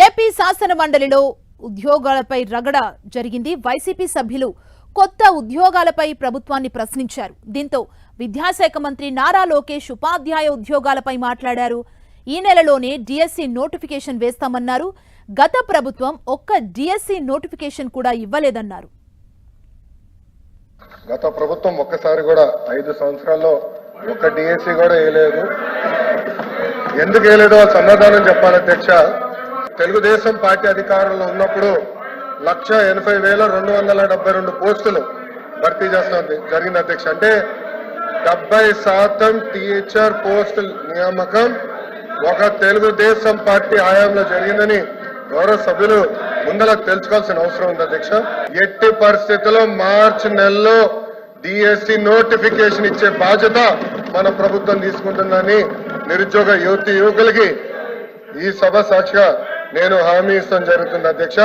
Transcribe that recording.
AP శాసన మండలిలో ఉద్యోగాలపై రగడ జరిగింది. వైసీపీ సభ్యులు కొత్త ఉద్యోగాలపై ప్రభుత్వాన్ని ప్రశ్నించారు. దీంతో విద్యాశాఖ మంత్రి నారా లోకేష్ ఉపాధ్యాయ ఉద్యోగాలపై మాట్లాడారు. ఈ నెలలోనే డిఎస్సి నోటిఫికేషన్ వేస్తామన్నారు. గత ప్రభుత్వం ఒక్క డిఎస్సి నోటిఫికేషన్ కూడా ఇవ్వలేదన్నారు. గత ప్రభుత్వం ఒక్కసారి కూడా 5 సంవత్సరాల్లో ఒక్క డిఎస్సి కూడా వేయలేదు. ఎందుకు వేయలేదో సమాధానం చెప్పాలి అధ్యక్ష. తెలుగుదేశం పార్టీ అధికారంలో ఉన్నప్పుడు 1,80,272 పోస్టులు భర్తీ చేస్తాం జరిగింది అధ్యక్ష. అంటే 70% టీచర్ పోస్టుల నియామకం ఒక తెలుగుదేశం పార్టీ హయాంలో జరిగిందని గౌరవ సభ్యులు ముందలకు తెలుసుకోవాల్సిన అవసరం ఉంది అధ్యక్ష. ఎట్టి పరిస్థితుల్లో మార్చి నెలలో డిఎస్సి నోటిఫికేషన్ ఇచ్చే బాధ్యత మన ప్రభుత్వం తీసుకుంటుందని నిరుద్యోగ యువకులకి ఈ సభ సాక్షిగా నేను హామీ ఇస్తాం జరుగుతుంది అధ్యక్ష.